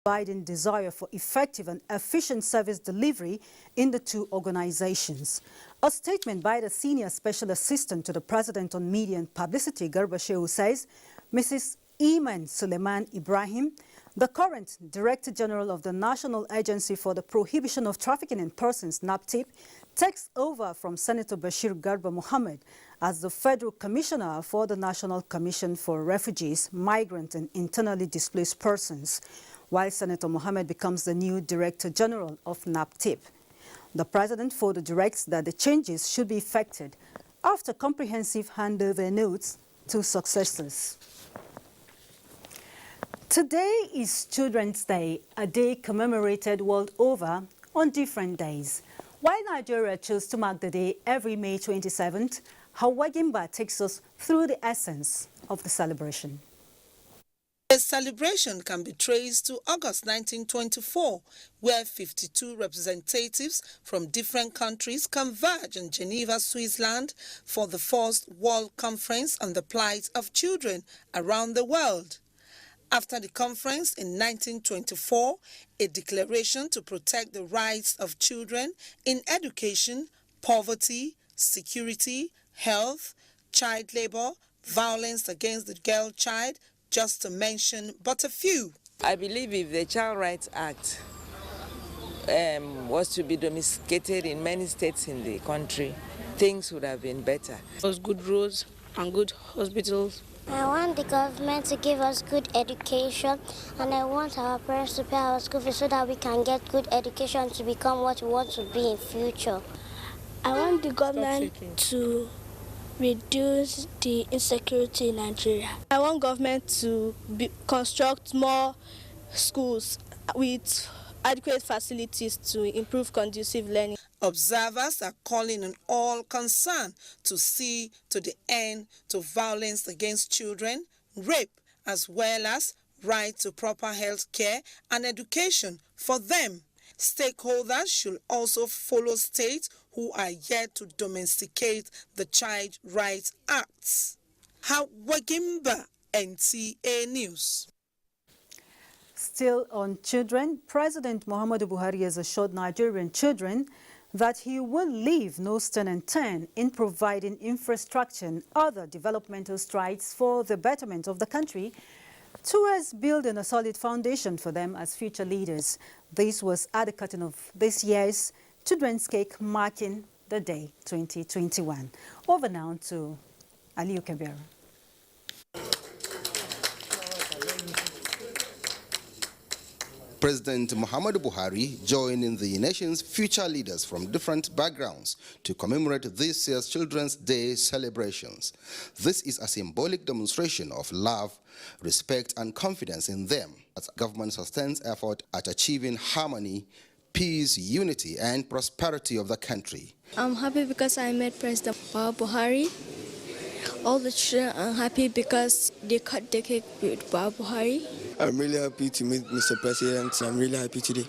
Biden's desire for effective and efficient service delivery in the two organizations. A statement by the Senior Special Assistant to the President on Media and Publicity, Garba Shehu, says Mrs. Iman Suleiman Ibrahim, the current Director General of the National Agency for the Prohibition of Trafficking in Persons, NAPTIP, takes over from Senator Bashir Garba Mohammed as the Federal Commissioner for the National Commission for Refugees, Migrant and Internally Displaced Persons, while Senator Mohammed becomes the new Director General of NAPTIP. The President further directs that the changes should be effected after comprehensive handover notes to successors. Today is Children's Day, a day commemorated world over on different days. While Nigeria chose to mark the day every May 27th, Hawa Gimba takes us through the essence of the celebration. The celebration can be traced to August 1924, where 52 representatives from different countries converged in Geneva, Switzerland, for the first World Conference on the Plight of Children around the world. After the conference in 1924, a declaration to protect the rights of children in education, poverty, security, health, child labor, violence against the girl child, just to mention but a few. I believe if the Child Rights Act was to be domesticated in many states in the country, things would have been better. Those good roads and good hospitals. I want the government to give us good education, and I want our parents to pay our school fees so that we can get good education to become what we want to be in future. I want the government to reduce the insecurity in Nigeria. I want government to construct more schools with adequate facilities to improve conducive learning. Observers are calling on all concerned to see to the end to violence against children, rape, as well as right to proper health care and education for them. Stakeholders should also follow states who are yet to domesticate the Child Rights Acts. Hawa Gimba, NTA News. Still on children, President Muhammadu Buhari has assured Nigerian children that he will leave no stone unturned in providing infrastructure and other developmental strides for the betterment of the country, towards building a solid foundation for them as future leaders. This was at the cutting of this year's Children's Cake marking the day 2021. Over now to Aliyu Kabir. President Muhammadu Buhari joining the nation's future leaders from different backgrounds to commemorate this year's Children's Day celebrations. This is a symbolic demonstration of love, respect, and confidence in them as government sustains effort at achieving harmony, peace, unity, and prosperity of the country. I'm happy because I met President Buhari. All the children are happy because they cut the cake with Buhari. I'm really happy to meet Mr. President. I'm really happy today.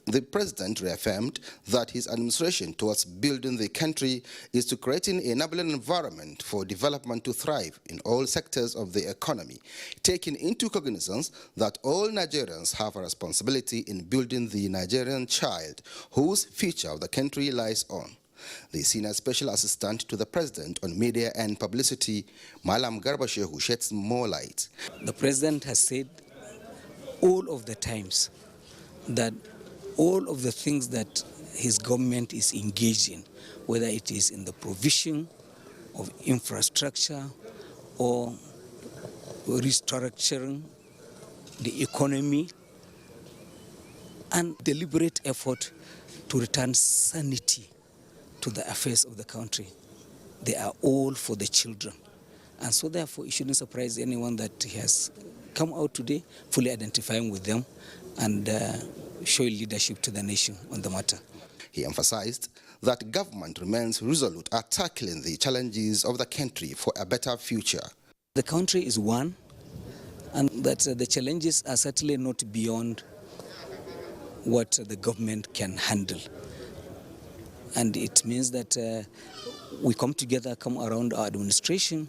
The president reaffirmed that his administration towards building the country is to creating an enabling environment for development to thrive in all sectors of the economy, taking into cognizance that all Nigerians have a responsibility in building the Nigerian child whose future of the country lies on. The Senior Special Assistant to the President on Media and Publicity, Malam Garba Shehu, sheds more light. The President has said all of the times that all of the things that his government is engaged in, whether it is in the provision of infrastructure or restructuring the economy, and deliberate effort to return sanity to the affairs of the country, they are all for the children. And so therefore it shouldn't surprise anyone that he has come out today fully identifying with them and showing leadership to the nation on the matter. He emphasized that government remains resolute at tackling the challenges of the country for a better future. The country is one, and that the challenges are certainly not beyond what the government can handle. And it means that we come together, come around our administration,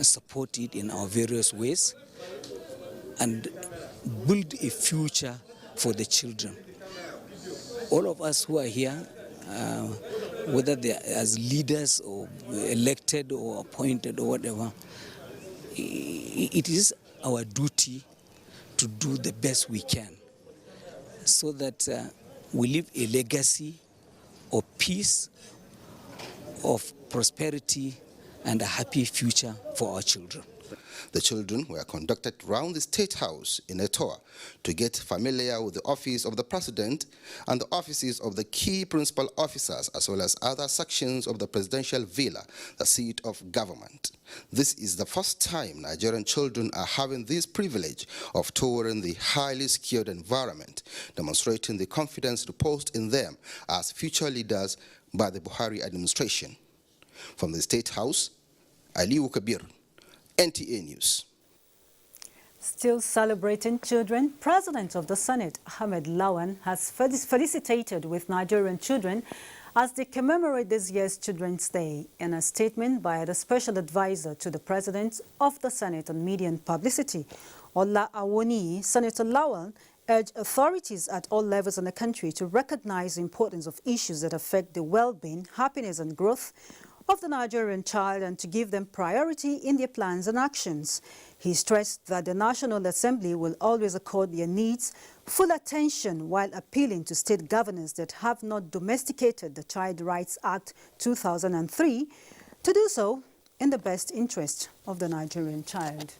support it in our various ways, and build a future for the children. All of us who are here, whether they are as leaders or elected or appointed or whatever, it is our duty to do the best we can so that we leave a legacy of peace, of prosperity, and a happy future for our children. The children were conducted round the State House in a tour to get familiar with the office of the President and the offices of the key principal officers, as well as other sections of the presidential villa, the seat of government. This is the first time Nigerian children are having this privilege of touring the highly secured environment, demonstrating the confidence reposed in them as future leaders by the Buhari administration. From the State House, Aliu Kabir, NTA News. Still celebrating children, President of the Senate, Ahmed Lawan, has felicitated with Nigerian children as they commemorate this year's Children's Day. In a statement by the Special Advisor to the President of the Senate on Media and Publicity, Ola Awoni, Senator Lawan urged authorities at all levels in the country to recognize the importance of issues that affect the well-being, happiness and growth of the Nigerian child and to give them priority in their plans and actions. He stressed that the National Assembly will always accord their needs full attention while appealing to state governors that have not domesticated the Child Rights Act 2003 to do so in the best interest of the Nigerian child.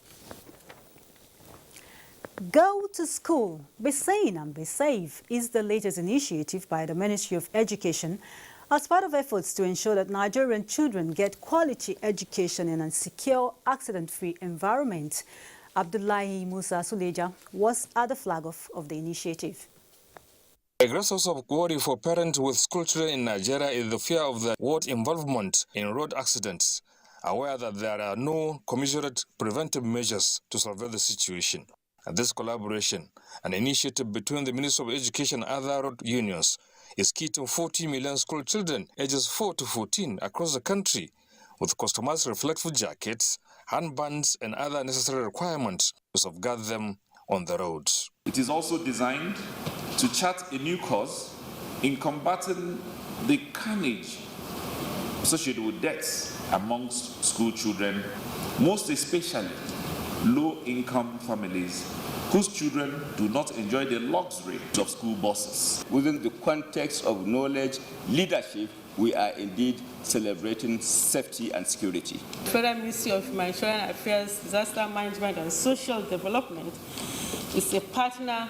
Go to school, be sane and be safe is the latest initiative by the Ministry of Education as part of efforts to ensure that Nigerian children get quality education in a secure, accident-free environment. Abdullahi Musa Suleja was at the flag off of the initiative. A great source of worry for parents with school children in Nigeria is the fear of the ward involvement in road accidents, aware that there are no commensurate preventive measures to solve the situation. And this collaboration, an initiative between the Ministry of Education and other road unions, is key to 40 million school children ages 4 to 14 across the country with customized reflective jackets, handbands and other necessary requirements to safeguard them on the roads. It is also designed to chart a new course in combating the carnage associated with deaths amongst school children, most especially low-income families whose children do not enjoy the luxury of school buses. Within the context of knowledge leadership, we are indeed celebrating safety and security. Federal Ministry of Humanitarian Affairs, Disaster Management and Social Development is a partner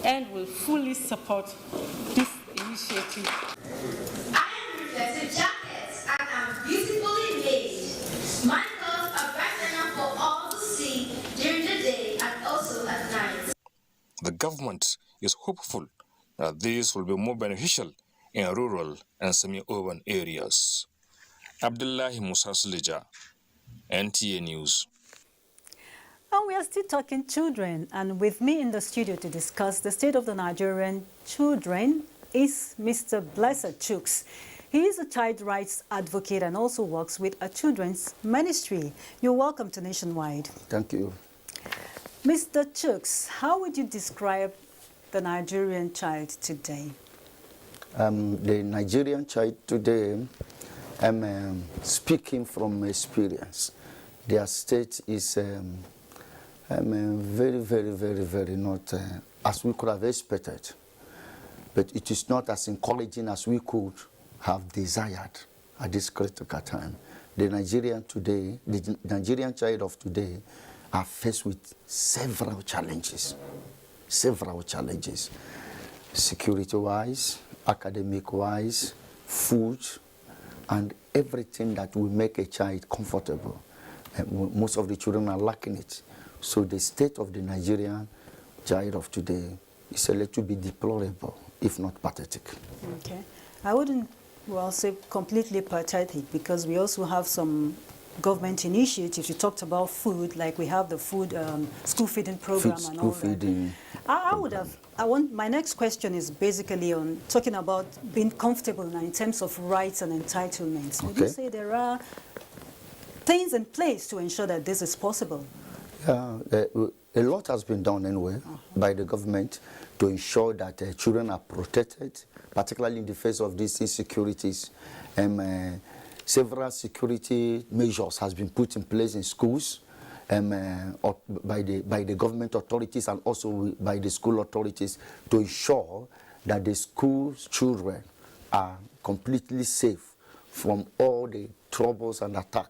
and will fully support this initiative. I am reflective jackets and I'm beautifully made. My clothes are bright enough for all to see during the day and also at night. The government is hopeful that this will be more beneficial in rural and semi-urban areas. Abdullahi Musa Suleja, NTA News. And we are still talking children, and with me in the studio to discuss the state of the Nigerian children is Mr. Blessed Chuks. He is a child rights advocate and also works with a children's ministry. You're welcome to Nationwide. Thank you. Mr. Chuks, how would you describe the Nigerian child today? The Nigerian child today, I'm speaking from experience. Their state is very, very, very, very not as we could have expected. But it is not as encouraging as we could have desired at this critical time. The Nigerian today, the Nigerian child of today are faced with several challenges. Security-wise, academic-wise, food, and everything that will make a child comfortable. And most of the children are lacking it. So the state of the Nigerian child of today is a little bit deplorable, if not pathetic. Okay. I wouldn't say completely pathetic, because we also have some government initiatives. You talked about food, like we have the food school feeding program and all that. My next question is basically on talking about being comfortable now in terms of rights and entitlements. Okay. Would you say there are things in place to ensure that this is possible? A lot has been done anyway by the government to ensure that children are protected, particularly in the face of these insecurities. Several security measures has been put in place in schools by the government authorities and also by the school authorities to ensure that the school's children are completely safe from all the troubles and attack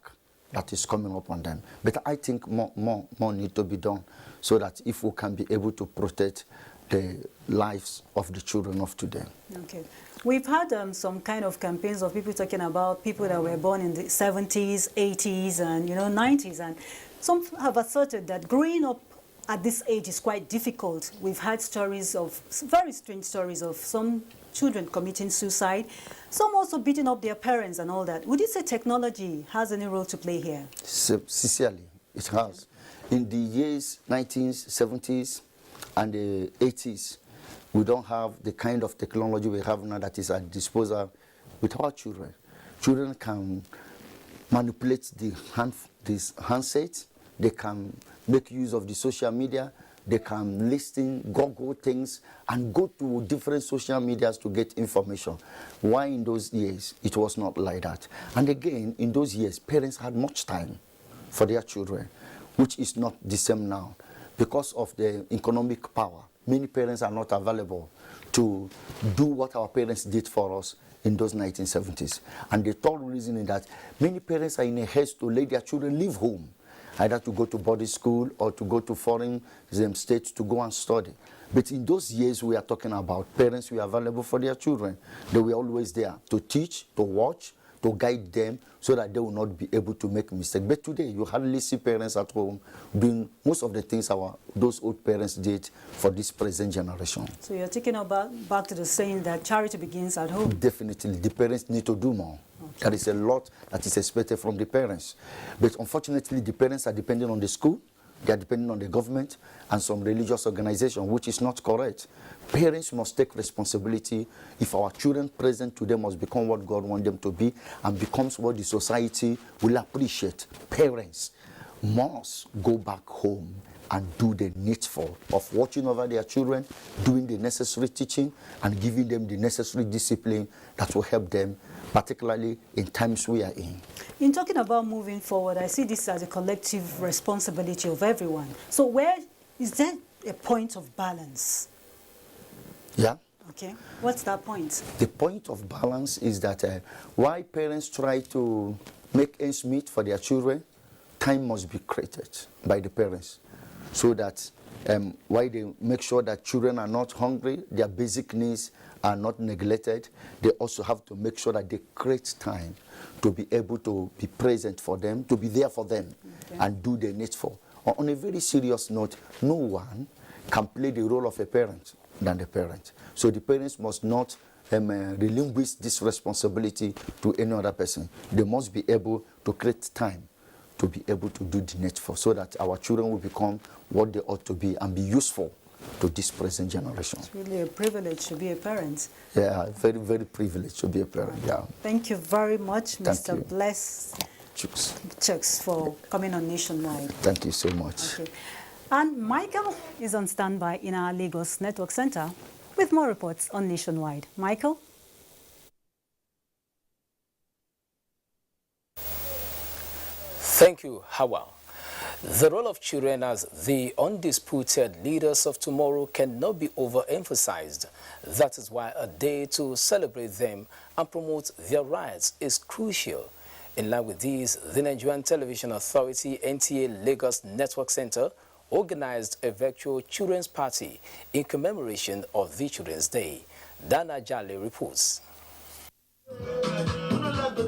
that is coming up on them. But I think more need to be done so that if we can be able to protect the lives of the children of today. Okay. We've had some kind of campaigns of people talking about people that were born in the 70s, 80s, and 90s, and some have asserted that growing up at this age is quite difficult. We've had stories of, very strange stories of some children committing suicide, some also beating up their parents and all that. Would you say technology has any role to play here? Sincerely, it has. In the years 1970s and the 80s, we don't have the kind of technology we have now that is at disposal with our children. Children can manipulate these handsets, they can make use of the social media, they can listen, Google things, and go to different social medias to get information. Why in those years it was not like that? And again, in those years, parents had much time for their children, which is not the same now. Because of the economic power, many parents are not available to do what our parents did for us in those 1970s. And the third reason is that many parents are in a haste to let their children leave home, either to go to boarding school or to go to foreign states to go and study. But in those years we are talking about, parents were available for their children. They were always there to teach, to watch, to guide them so that they will not be able to make mistakes. But today, you hardly see parents at home doing most of the things those old parents did for this present generation. So you're taking back to the saying that charity begins at home? Definitely. The parents need to do more. Okay. There is a lot that is expected from the parents. But unfortunately, the parents are depending on the school, they are depending on the government and some religious organization, which is not correct. Parents must take responsibility. If our children present to them must become what God wants them to be and becomes what the society will appreciate, parents must go back home and do the needful of watching over their children, doing the necessary teaching, and giving them the necessary discipline that will help them, particularly in times we are in. In talking about moving forward, I see this as a collective responsibility of everyone. So where is there a point of balance? Yeah. Okay. What's that point? The point of balance is that while parents try to make ends meet for their children, time must be created by the parents so that while they make sure that children are not hungry, their basic needs are not neglected, they also have to make sure that they create time to be able to be present for them, to be there for them, and do the needful. On a very serious note, no one can play the role of a parent than the parent. So the parents must not relinquish this responsibility to any other person. They must be able to create time to be able to do the needful so that our children will become what they ought to be and be useful to this present generation. It's really a privilege to be a parent. Yeah, very, very privileged to be a parent, yeah. Thank you very much, Mr. Bless Chuks, for coming on Nationwide. Thank you so much. Okay. And Michael is on standby in our Lagos Network Center with more reports on Nationwide. Michael? Thank you, Hawa. The role of children as the undisputed leaders of tomorrow cannot be overemphasized. That is why a day to celebrate them and promote their rights is crucial. In line with these, the Nigerian Television Authority NTA Lagos Network Center organized a virtual children's party in commemoration of the Children's Day. Dana Jale reports.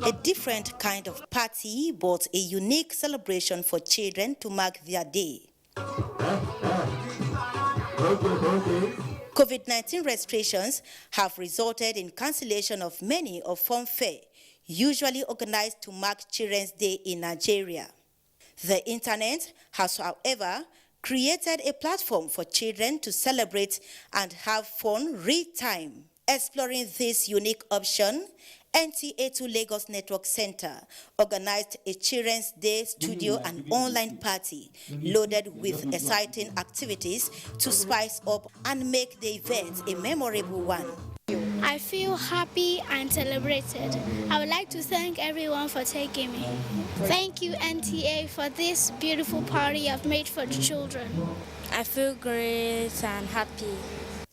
A different kind of party, but a unique celebration for children to mark their day. COVID-19 restrictions have resulted in cancellation of many of fun fair, usually organized to mark Children's Day in Nigeria. The internet has, however, created a platform for children to celebrate and have fun real time. Exploring this unique option, NTA to Lagos Network Center organized a Children's Day studio and online party loaded with exciting activities to spice up and make the event a memorable one. I feel happy and celebrated. I would like to thank everyone for taking me. Thank you, NTA, for this beautiful party you've made for the children. I feel great and happy.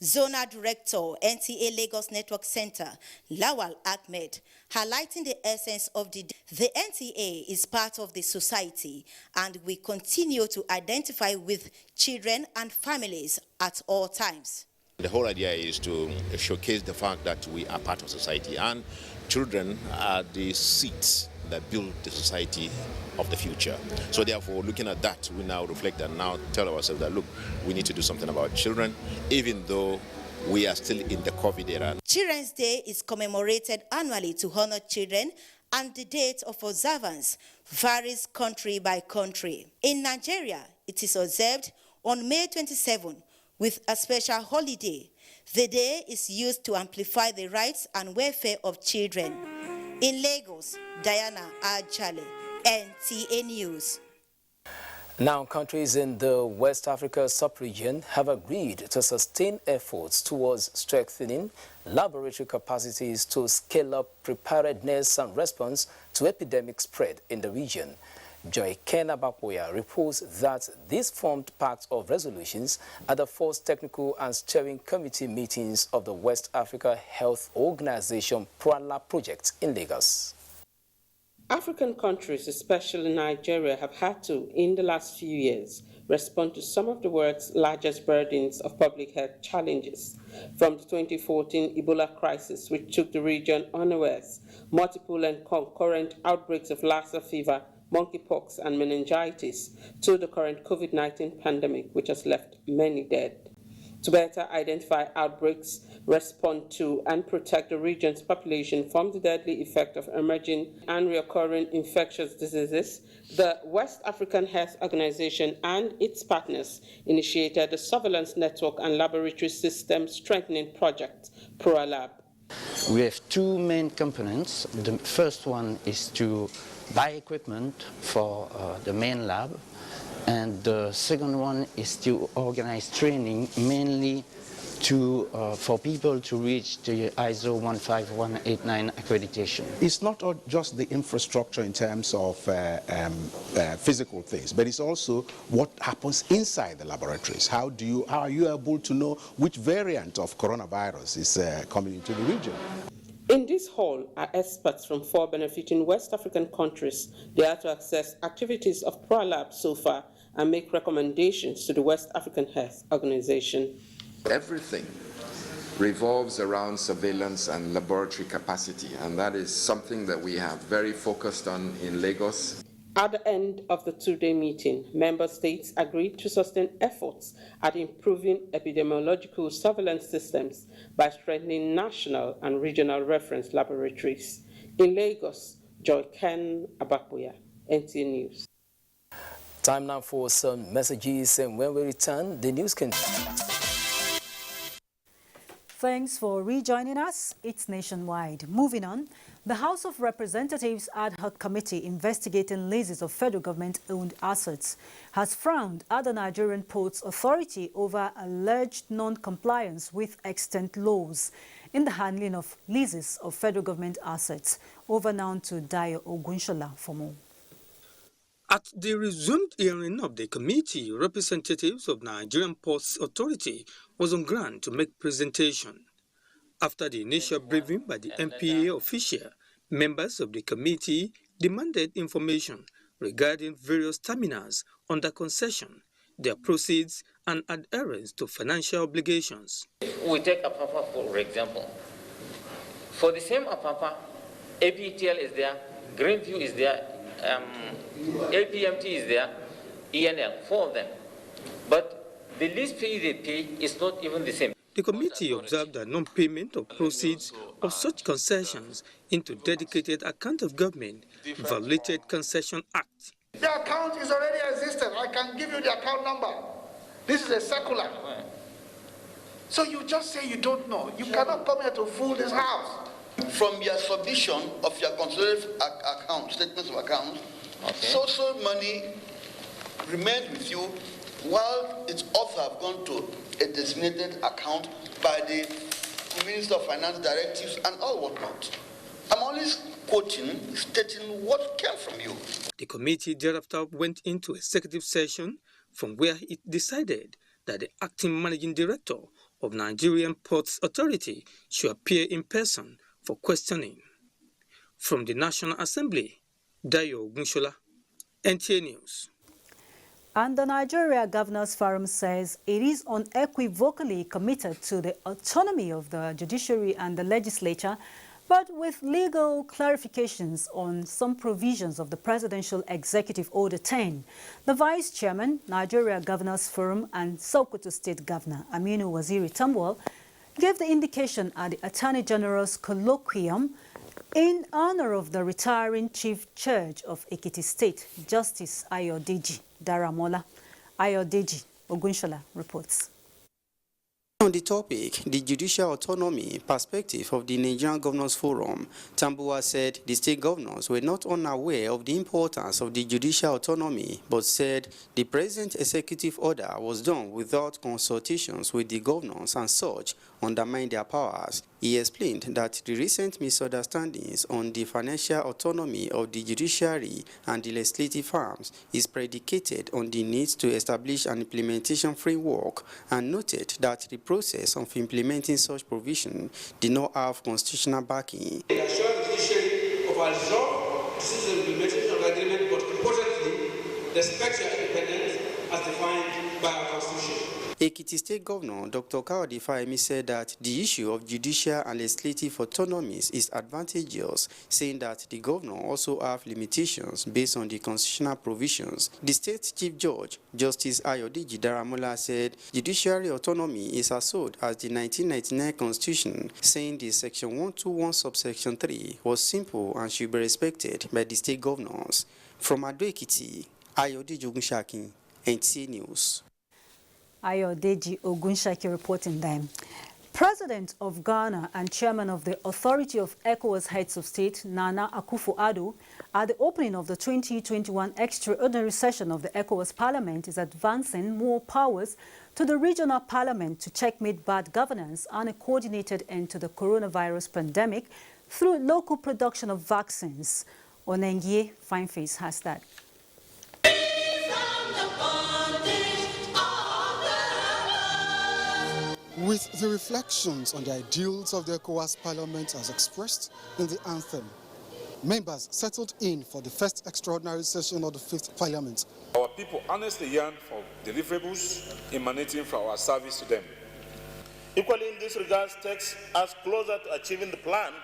Zonal Director, NTA Lagos Network Center, Lawal Ahmed, highlighting the essence of the NTA is part of the society and we continue to identify with children and families at all times. The whole idea is to showcase the fact that we are part of society and children are the seeds that build the society of the future. So therefore, looking at that, we now reflect and now tell ourselves that, look, we need to do something about children, even though we are still in the COVID era. Children's Day is commemorated annually to honor children, and the date of observance varies country by country. In Nigeria, it is observed on May 27 with a special holiday. The day is used to amplify the rights and welfare of children. In Lagos, Diana Ajale, NTA News. Now, countries in the West Africa sub-region have agreed to sustain efforts towards strengthening laboratory capacities to scale up preparedness and response to epidemic spread in the region. Joy Ken Abapoya reports that this formed part of resolutions at the first technical and steering committee meetings of the West Africa Health Organization PRALA project in Lagos. African countries, especially Nigeria, have had to, in the last few years, respond to some of the world's largest burdens of public health challenges. From the 2014 Ebola crisis, which took the region unawares, multiple and concurrent outbreaks of Lassa fever, monkeypox, and meningitis, to the current COVID-19 pandemic, which has left many dead. To better identify outbreaks, respond to, and protect the region's population from the deadly effect of emerging and recurring infectious diseases, the West African Health Organization and its partners initiated the Surveillance Network and Laboratory System Strengthening Project, PROALAB. We have two main components. The first one is to buy equipment for the main lab, and the second one is to organize training mainly for people to reach the ISO 15189 accreditation. It's not just the infrastructure in terms of physical things, but it's also what happens inside the laboratories. How are you able to know which variant of coronavirus is coming into the region? In this hall are experts from 4 benefiting West African countries. They are to assess activities of PROALAB so far and make recommendations to the West African Health Organization. Everything revolves around surveillance and laboratory capacity, and that is something that we have very focused on in Lagos. At the end of the 2-day meeting, member states agreed to sustain efforts at improving epidemiological surveillance systems by strengthening national and regional reference laboratories. In Lagos, Joy Ken Abapoya, NTA News. Time now for some messages, and when we return, the news can... Thanks for rejoining us. It's Nationwide. Moving on, the House of Representatives Ad Hoc Committee investigating leases of federal government-owned assets has frowned at the Nigerian Ports Authority over alleged non-compliance with extant laws in the handling of leases of federal government assets. Over now to Dayo Ogunshola for more. At the resumed hearing of the committee, representatives of Nigerian Ports Authority was on ground to make presentation. After the initial briefing by the NPA official, members of the committee demanded information regarding various terminals under concession, their proceeds, and adherence to financial obligations. We take Apapa for example. For the same Apapa, APTL is there, Greenview is there, LPMT is there, ENL, 4 of them. But the lease fee they pay is not even the same. The committee observed that non-payment of proceeds of such concessions into dedicated account of government violated Concession Act. The account is already existent. I can give you the account number. This is a circular. So you just say you don't know. You cannot come here to fool this house. from your submission of your consolidated account, statements of accounts, social money remains with you while its author have gone to a designated account by the Minister of Finance directives and all whatnot. I'm only quoting, stating what came from you. The committee thereafter went into executive session from where it decided that the acting managing director of Nigerian Ports Authority should appear in person for questioning. From the National Assembly, Dayo Ogunshola, NTA News. And the Nigeria Governors Forum says it is unequivocally committed to the autonomy of the judiciary and the legislature, but with legal clarifications on some provisions of the Presidential Executive Order 10. The Vice Chairman, Nigeria Governors Forum and Sokoto State Governor Aminu Waziri Tambuwal gave the indication at the Attorney General's colloquium in honor of the retiring Chief Judge of Ekiti State, Justice Ayodeji Daramola. Ayodeji Ogunshola reports. On the topic, the judicial autonomy perspective of the Nigerian Governors Forum, Tambuwal said the state governors were not unaware of the importance of the judicial autonomy, but said the present executive order was done without consultations with the governors and such undermined their powers. He explained that the recent misunderstandings on the financial autonomy of the judiciary and the legislative arms is predicated on the need to establish an implementation framework, and noted that the process of implementing such provision did not have constitutional backing. They assure the judiciary of our resolve to seize the implementation of the agreement, but importantly, respect their independence as defined by our Constitution. Ekiti State Governor Dr. Kayode Fayemi said that the issue of judicial and legislative autonomies is advantageous, saying that the governor also have limitations based on the constitutional provisions. The state chief judge, Justice Ayodeji Daramola, said judiciary autonomy is as old as the 1999 Constitution, saying the Section 121 subsection 3 was simple and should be respected by the state governors. From Ado Ekiti, Ayodeji Ogunshaki, NTA News. Ayodeji Ogunshaki reporting them. President of Ghana and Chairman of the Authority of ECOWAS Heads of State, Nana Akufo-Addo, at the opening of the 2021 extraordinary session of the ECOWAS Parliament, is advancing more powers to the regional parliament to checkmate bad governance and a coordinated end to the coronavirus pandemic through local production of vaccines. Onengie Fineface has that. With the reflections on the ideals of the ECOWAS Parliament as expressed in the anthem, members settled in for the first extraordinary session of the 5th Parliament. Our people honestly yearn for deliverables emanating from our service to them. Equally, in this regard, takes us closer to achieving the plan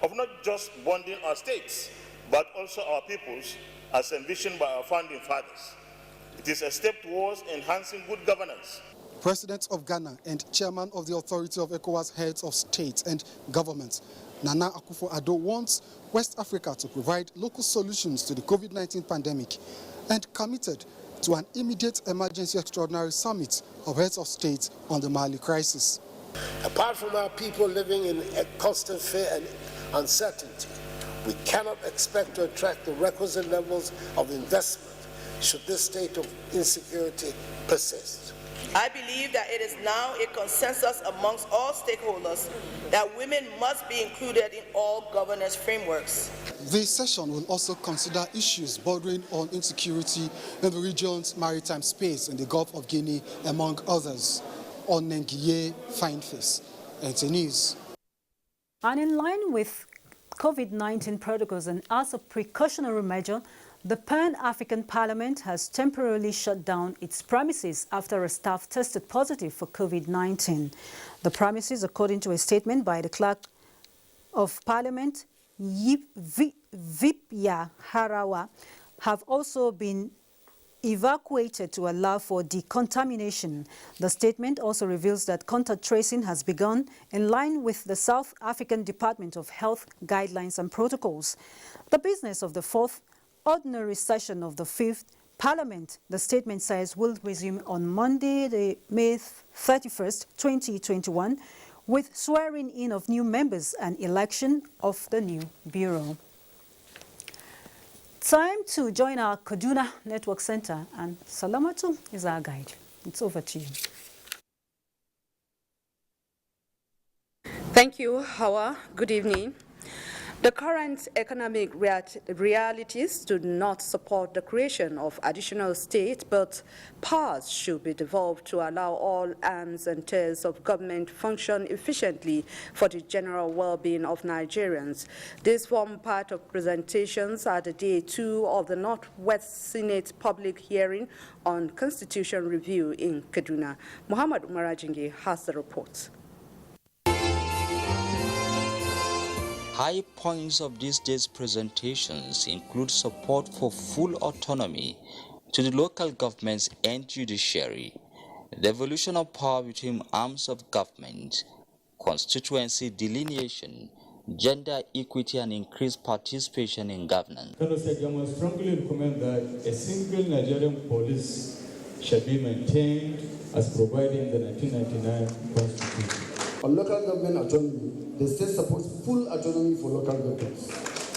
of not just bonding our states, but also our peoples, as envisioned by our founding fathers. It is a step towards enhancing good governance. President of Ghana and Chairman of the Authority of ECOWAS Heads of State and Government, Nana Akufo-Addo, wants West Africa to provide local solutions to the COVID-19 pandemic and committed to an immediate emergency extraordinary summit of heads of state on the Mali crisis. Apart from our people living in a constant fear and uncertainty, we cannot expect to attract the requisite levels of investment should this state of insecurity persist. I believe that it is now a consensus amongst all stakeholders that women must be included in all governance frameworks. The session will also consider issues bordering on insecurity in the region's maritime space in the Gulf of Guinea, among others. Onengie Fineface, NTA News. And in line with COVID-19 protocols and as a precautionary measure, the Pan-African Parliament has temporarily shut down its premises after a staff tested positive for COVID-19. The premises, according to a statement by the Clerk of Parliament, Vipya Harawa, have also been evacuated to allow for decontamination. The statement also reveals that contact tracing has begun in line with the South African Department of Health guidelines and protocols. The business of the 4th ordinary session of the 5th Parliament, the statement says, will resume on Monday, May 31st, 2021, with swearing in of new members and election of the new bureau. Time to join our Kaduna Network Center, and Salamatu is our guide. It's over to you. Thank you, Hawa. Good evening. The current economic realities do not support the creation of additional states, but powers should be devolved to allow all arms and tiers of government function efficiently for the general well-being of Nigerians. This form part of presentations at the day 2 of the Northwest Senate public hearing on constitution review in Kaduna. Muhammad Umarajingi has the report. High points of this day's presentations include support for full autonomy to the local governments and judiciary, the evolution of power between arms of government, constituency delineation, gender equity, and increased participation in governance. I must strongly recommend that a single Nigerian police shall be maintained as provided in the 1999 Constitution. On local government autonomy, the state supports full autonomy for local governments.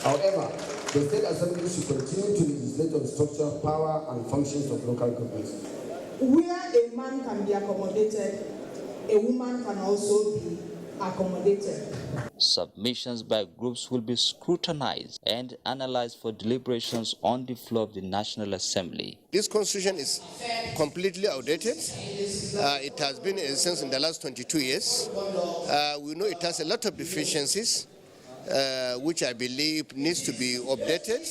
However, the state assembly should continue to legislate on structure, power, and functions of local governments. Where a man can be accommodated, a woman can also be accommodated. Submissions by groups will be scrutinized and analyzed for deliberations on the floor of the National Assembly. This constitution is completely outdated. It has been since in the last 22 years. We know it has a lot of deficiencies, which I believe needs to be updated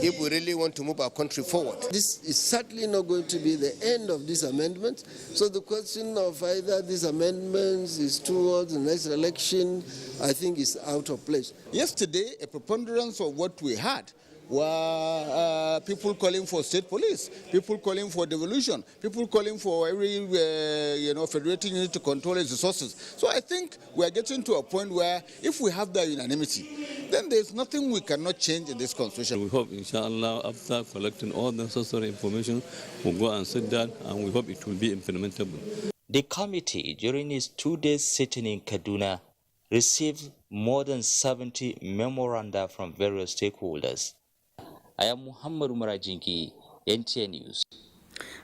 if we really want to move our country forward. This is certainly not going to be the end of this amendment. So the question of either these amendments is towards the next election, I think is out of place. Yesterday, a preponderance of what we had were people calling for state police, people calling for devolution, people calling for every federating unit to control its resources. So I think we are getting to a point where if we have that unanimity, then there's nothing we cannot change in this constitution. We hope, inshallah, after collecting all the necessary information, we'll go and sit down, and we hope it will be implementable. The committee, during its 2-day sitting in Kaduna, received more than 70 memoranda from various stakeholders. I am Muhammad Umarajingi, NTA News.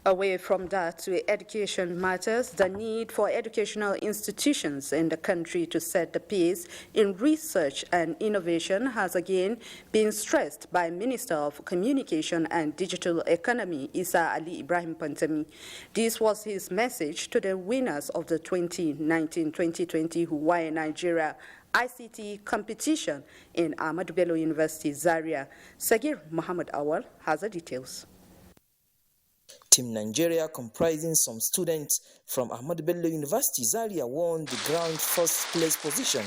Away from that to education matters, the need for educational institutions in the country to set the pace in research and innovation has again been stressed by Minister of Communication and Digital Economy, Isa Ali Ibrahim Pantami. This was his message to the winners of the 2019-2020 Hawaii Nigeria ICT competition in Ahmadu Bello University, Zaria. Sagir Muhammad Awal has the details. Team Nigeria, comprising some students from Ahmadu Bello University, Zaria, won the ground first place position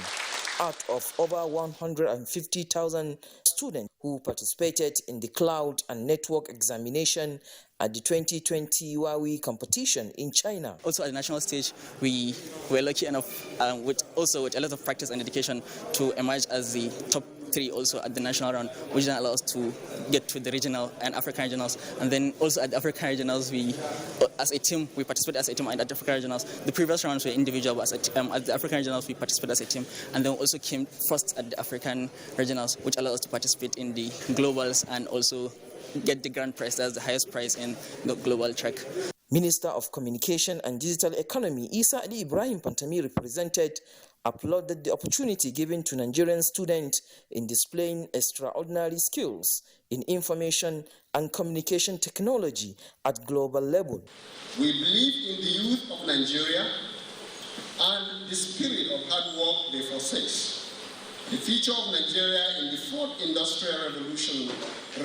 out of over 150,000 students who participated in the cloud and network examination at the 2020 Huawei competition in China. Also at the national stage, we were lucky enough with a lot of practice and dedication to emerge as the top 3 also at the national round, which then allows us to get to the regional and African regionals. And then also at the African regionals, we participated as a team at the African regionals. The previous rounds were individual, but at the African regionals, we participated as a team. And then we also came first at the African regionals, which allowed us to participate in the globals and also get the grand prize. That's the highest prize in the global track. Minister of Communication and Digital Economy, Isa Ali Ibrahim Pantami, applauded the opportunity given to Nigerian students in displaying extraordinary skills in information and communication technology at global level. We believe in the youth of Nigeria and the spirit of hard work they forsake. The future of Nigeria in the 4th Industrial Revolution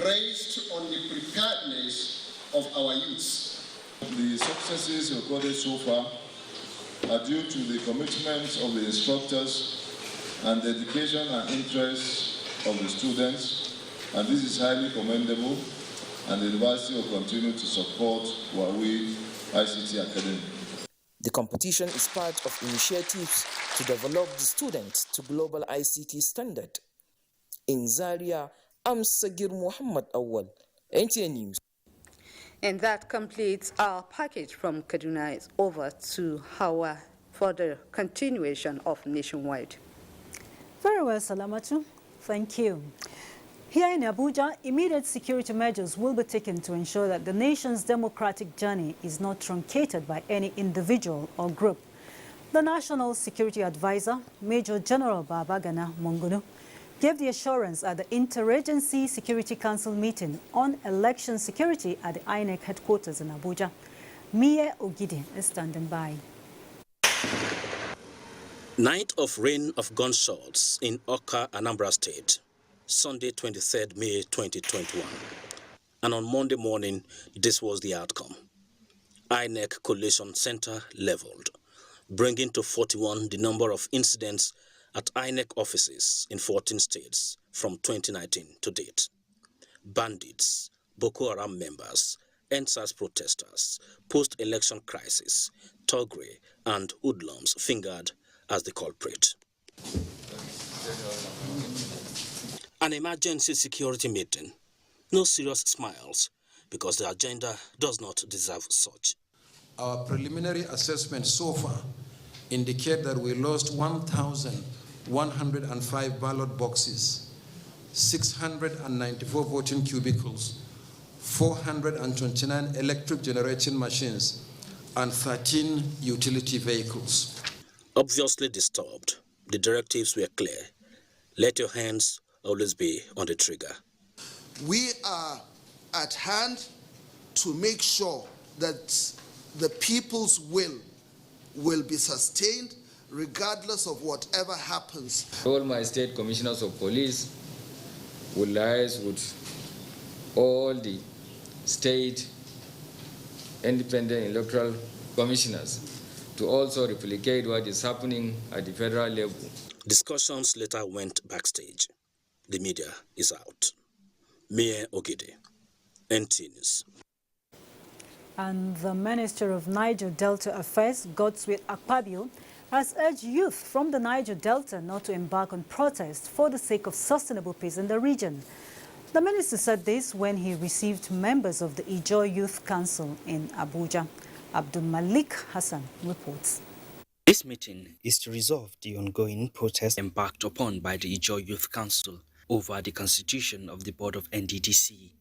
rests on the preparedness of our youths. The successes recorded so far are due to the commitment of the instructors and dedication and interest of the students, and this is highly commendable, and the university will continue to support Huawei ICT Academy. The competition is part of initiatives to develop the students to global ICT standard. In Zaria, I'm Sagir Muhammad Awal, NTA News. And that completes our package from Kaduna. It's over to Hawa for the continuation of nationwide. Very well, Salamatu. Thank you. Here in Abuja, immediate security measures will be taken to ensure that the nation's democratic journey is not truncated by any individual or group. The National Security Advisor, Major General Babagana Mongunu, gave the assurance at the Interagency Security Council meeting on election security at the INEC headquarters in Abuja. Mie Ogidi is standing by. Night of rain of gunshots in Oka, Anambra State, Sunday 23rd May 2021. And on Monday morning, this was the outcome. INEC Collation Center leveled, bringing to 41 the number of incidents at INEC offices in 14 states from 2019 to date. Bandits, Boko Haram members, NSAS protesters, post-election crisis, thuggery, and hoodlums fingered as the culprit. An emergency security meeting. No serious smiles, because the agenda does not deserve such. Our preliminary assessment so far indicate that we lost 1,105 ballot boxes, 694 voting cubicles, 429 electric generating machines, and 13 utility vehicles. Obviously disturbed, the directives were clear. Let your hands always be on the trigger. We are at hand to make sure that the people's will be sustained regardless of whatever happens. All my state commissioners of police will liaise with all the state independent electoral commissioners to also replicate what is happening at the federal level. Discussions later went backstage. The media is out. Mie Ogidi, NTA News. And the Minister of Niger Delta Affairs, Godswill Akpabio, has urged youth from the Niger Delta not to embark on protests for the sake of sustainable peace in the region. The minister said this when he received members of the Ijaw Youth Council in Abuja. Abdul Malik Hassan reports. This meeting is to resolve the ongoing protest embarked upon by the Ijaw Youth Council over the constitution of the board of NDDC.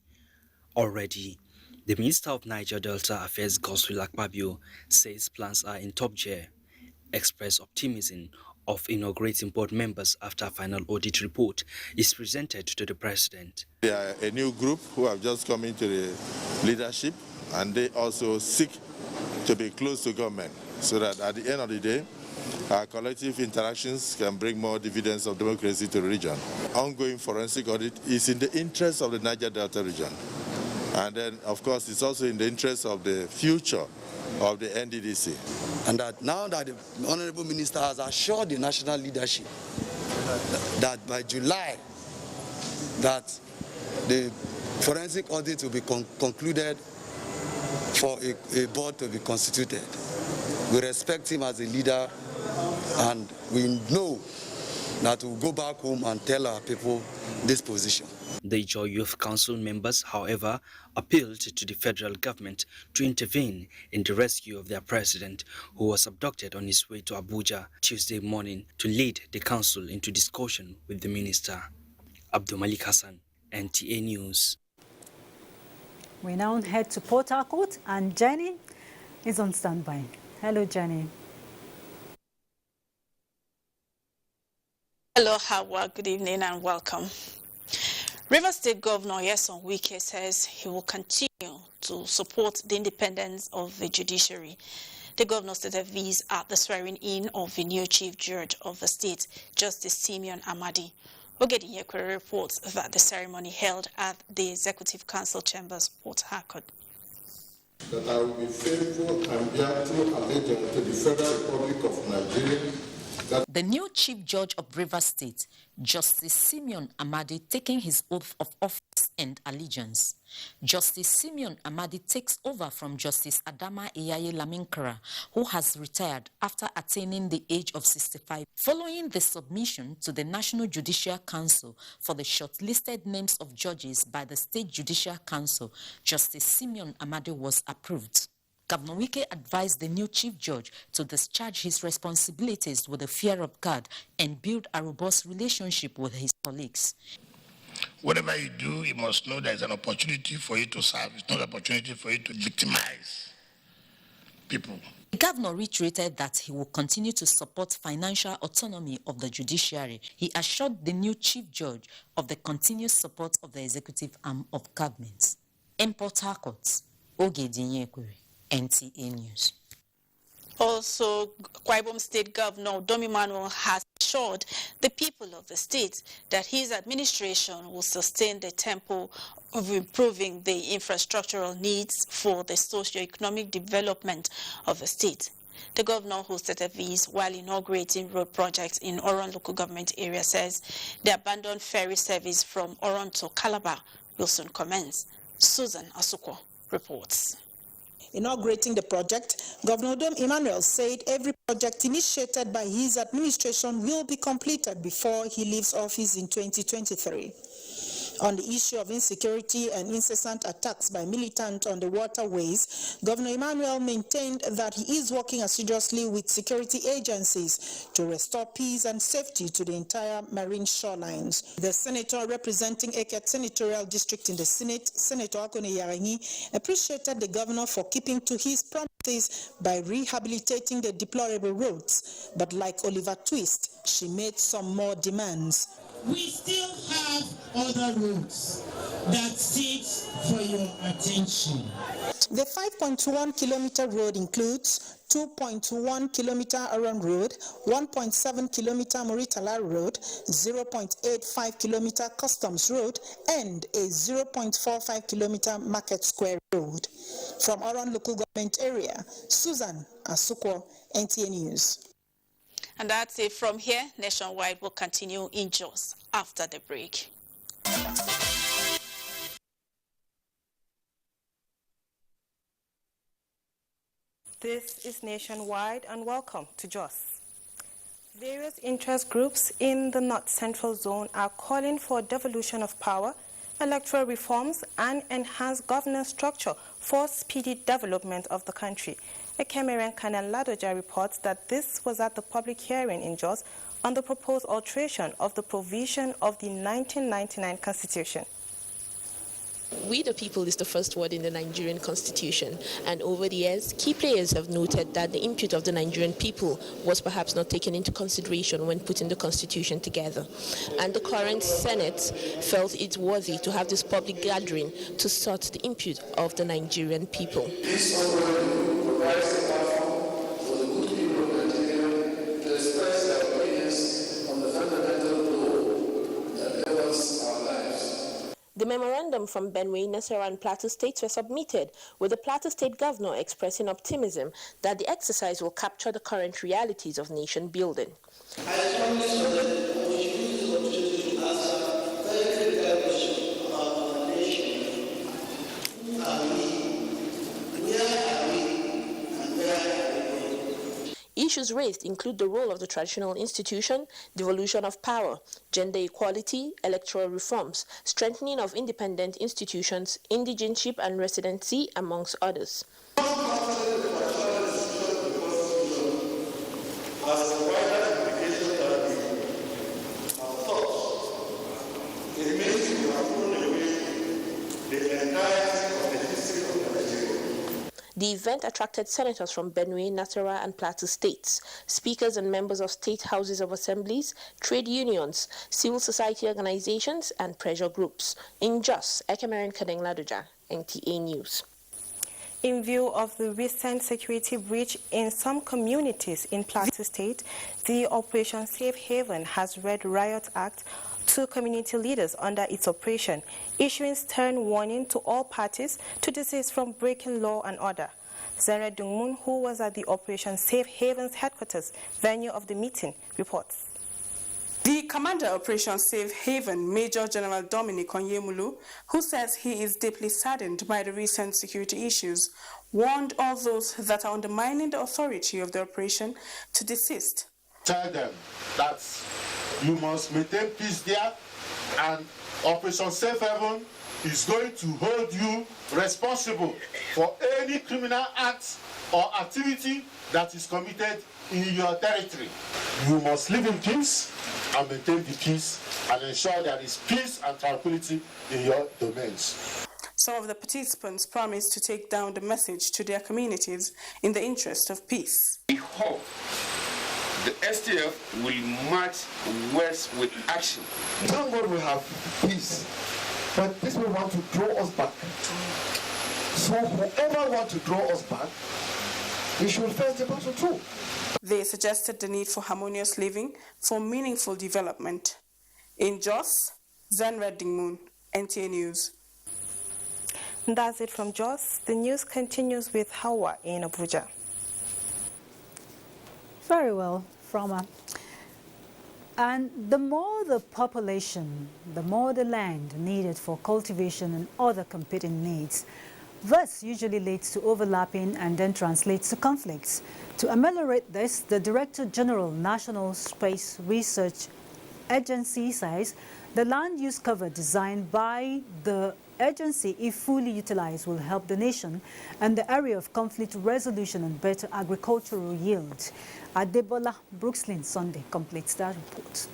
Already, the Minister of Niger Delta Affairs, Godswill Akpabio, says plans are in top gear, express optimism of inaugurating board members after a final audit report is presented to the president. They are a new group who have just come into the leadership, and they also seek to be close to government so that at the end of the day, our collective interactions can bring more dividends of democracy to the region. Ongoing forensic audit is in the interest of the Niger Delta region. And then, of course, it's also in the interest of the future of the NDDC. And that now that the Honorable Minister has assured the national leadership that by July, that the forensic audit will be concluded for a board to be constituted. We respect him as a leader, and we know that we'll go back home and tell our people this position. The Ijaw Youth Council members, however, appealed to the federal government to intervene in the rescue of their president, who was abducted on his way to Abuja Tuesday morning, to lead the council into discussion with the minister. Abdul Malik Hassan, NTA News. We now head to Port Harcourt, and Jenny is on standby. Hello, Jenny. Hello, Hawa. Good evening and welcome. Rivers State Governor Nyesom Wike says he will continue to support the independence of the judiciary. The governor stated these at the swearing-in of the new Chief Judge of the state, Justice Simeon Amadi. Ogedinyekwe reports that the ceremony held at the Executive Council Chambers, Port Harcourt. That I will be faithful and bear true allegiance to the Federal Republic of Nigeria. The new Chief Judge of Rivers State, Justice Simeon Amadi, taking his oath of office and allegiance. Justice Simeon Amadi takes over from Justice Adama Iyaye Laminkara, who has retired after attaining the age of 65. Following the submission to the National Judicial Council for the shortlisted names of judges by the State Judicial Council, Justice Simeon Amadi was approved. Governor Wike advised the new chief judge to discharge his responsibilities with a fear of God and build a robust relationship with his colleagues. Whatever you do, you must know there's an opportunity for you to serve. It's not an opportunity for you to victimize people. The governor reiterated that he will continue to support financial autonomy of the judiciary. He assured the new chief judge of the continuous support of the executive arm of government. In Port Harcourt, Oge Dinyekwere, NTA News. Also, Akwa Ibom State Governor Dom Emmanuel has assured the people of the state that his administration will sustain the tempo of improving the infrastructural needs for the socio-economic development of the state. The governor hosted these while inaugurating road projects in Oron local government area says the abandoned ferry service from Oron to Calabar will soon commence. Susan Asuko reports. Inaugurating the project, Governor Dom Emmanuel said every project initiated by his administration will be completed before he leaves office in 2023. On the issue of insecurity and incessant attacks by militants on the waterways, Governor Emmanuel maintained that he is working assiduously with security agencies to restore peace and safety to the entire marine shorelines. The senator representing Eket Senatorial District in the Senate, Senator Akone Yarangi, appreciated the governor for keeping to his promises by rehabilitating the deplorable roads. But like Oliver Twist, she made some more demands. We still have other roads that seek for your attention. The 5.1-kilometer road includes 2.1 kilometer Aron Road, 1.7 kilometer Moritala Road, 0.85 kilometer Customs Road, and a 0.45 kilometer Market Square Road. From Aron local government area, Susan Asuko, NTA News. And that's it from here. Nationwide will continue in just after the break. This is Nationwide and welcome to JOS. Various interest groups in the North Central Zone are calling for devolution of power, electoral reforms, and enhanced governance structure for speedy development of the country. A Cameroon Canal Ladoja reports that this was at the public hearing in Jos on the proposed alteration of the provision of the 1999 Constitution. We the people is the first word in the Nigerian Constitution, and over the years, key players have noted that the input of the Nigerian people was perhaps not taken into consideration when putting the Constitution together. And the current Senate felt it worthy to have this public gathering to sort the input of the Nigerian people. This provides a platform for the good people of Nigeria to express their opinions on the fundamental law that governs our lives. The memorandum from Benue, Nasarawa, and Plateau states were submitted, with the Plateau State Governor expressing optimism that the exercise will capture the current realities of nation building. I strongly suggest that we should use the opportunity to answer very critical questions about our nation. Who are we? Where are we? And where are we going? Issues raised include the role of the traditional institution, devolution of power, gender equality, electoral reforms, strengthening of independent institutions, indigenship and residency, amongst others. The event attracted senators from Benue, Nasarawa, and Plateau states, speakers and members of state houses of assemblies, trade unions, civil society organizations, and pressure groups. In Jos, Ekemeren Kadeng Ladoja, NTA News. In view of the recent security breach in some communities in Plateau State, the Operation Safe Haven has read Riot Act to community leaders under its operation, issuing stern warning to all parties to desist from breaking law and order. Zara Dungmun, who was at the Operation Safe Haven's headquarters venue of the meeting, reports. The commander of Operation Safe Haven, Major General Dominic Onyemulu, who says he is deeply saddened by the recent security issues, warned all those that are undermining the authority of the operation to desist. Tell them that you must maintain peace there, and Operation Safe Haven is going to hold you responsible for any criminal act or activity that is committed in your territory. You must live in peace and maintain the peace and ensure there is peace and tranquility in your domains. Some of the participants promised to take down the message to their communities in the interest of peace. We hope the STF will match words with action. Thank God we have peace, but this will want to draw us back. So whoever wants to draw us back, we should first depart the truth. They suggested the need for harmonious living for meaningful development. In Jos, Zenred Dingmoon, NTA News. That's it from Jos. The news continues with Hawa in Abuja. Very well, Froma. And the more the population, the more the land needed for cultivation and other competing needs. This usually leads to overlapping and then translates to conflicts. To ameliorate this, the Director General National Space Research Agency says the land use cover designed by the agency, if fully utilized, will help the nation and the area of conflict resolution and better agricultural yield. Adebola Brookslyn Sunday completes that report.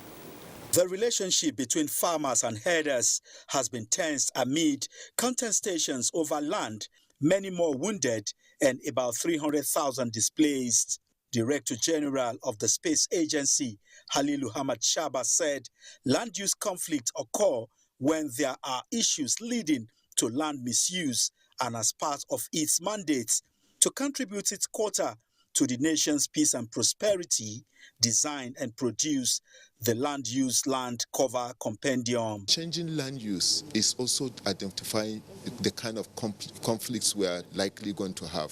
The relationship between farmers and herders has been tensed amid contestations over land, many more wounded, and about 300,000 displaced. Director General of the Space Agency, Halilu Hamad Shaba, said land use conflicts occur when there are issues leading to land misuse, and as part of its mandates to contribute its quota to the nation's peace and prosperity, design and produce the Land Use Land Cover Compendium. Changing land use is also identifying the kind of conflicts we are likely going to have.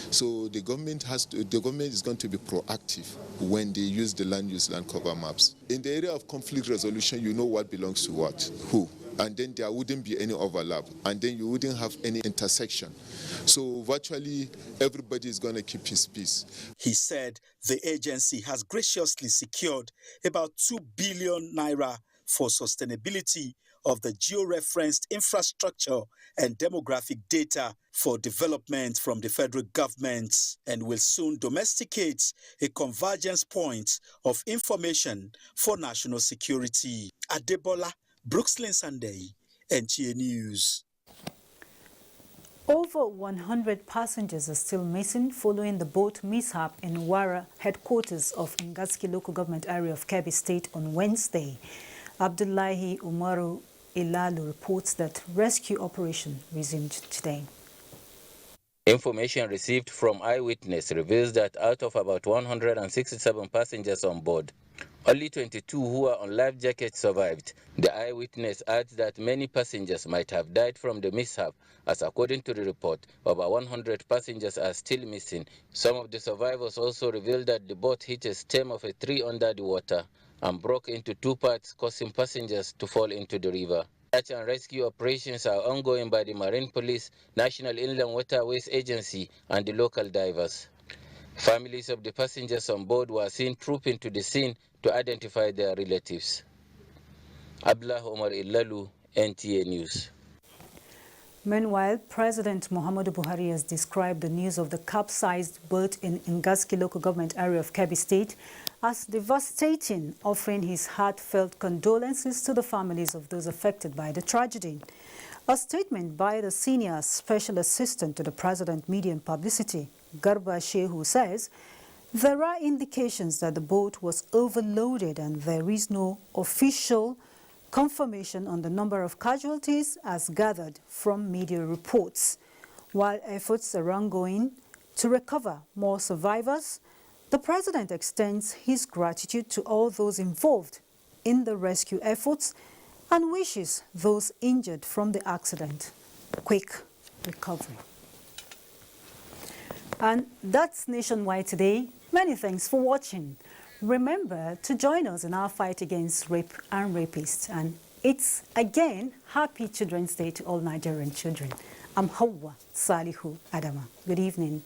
So the government is going to be proactive when they use the Land Use Land Cover maps. In the area of conflict resolution, you know what belongs to what, who. And then there wouldn't be any overlap, and then you wouldn't have any intersection. So virtually everybody is going to keep his peace. He said the agency has graciously secured about 2 billion naira for sustainability of the geo-referenced infrastructure and demographic data for development from the federal government, and will soon domesticate a convergence point of information for national security. Adebola Brookslyn Sunday, NTA News. Over 100 passengers are still missing following the boat mishap in Wara, headquarters of Ngaski local government area of Kebbi State on Wednesday. Abdullahi Umaru Ilalu reports that rescue operation resumed today. Information received from eyewitness reveals that out of about 167 passengers on board, only 22 who were on life jackets survived. The eyewitness adds that many passengers might have died from the mishap, as according to the report, over 100 passengers are still missing. Some of the survivors also revealed that the boat hit a stem of a tree under the water and broke into two parts, causing passengers to fall into the river. Search and rescue operations are ongoing by the Marine Police, National Inland Waterways Agency, and the local divers. Families of the passengers on board were seen trooping to the scene to identify their relatives. Abdullah Omar Ilalu, NTA News. Meanwhile, President Muhammadu Buhari has described the news of the capsized boat in Ngaski local government area of Kebbi State as devastating, offering his heartfelt condolences to the families of those affected by the tragedy. A statement by the senior special assistant to the president, media and publicity, Garba Shehu, says there are indications that the boat was overloaded and there is no official confirmation on the number of casualties as gathered from media reports. While efforts are ongoing to recover more survivors, the president extends his gratitude to all those involved in the rescue efforts and wishes those injured from the accident quick recovery. And that's Nationwide today. Many thanks for watching. Remember to join us in our fight against rape and rapists. And it's again Happy Children's Day to all Nigerian children. I'm Hawa Salihu Adama. Good evening.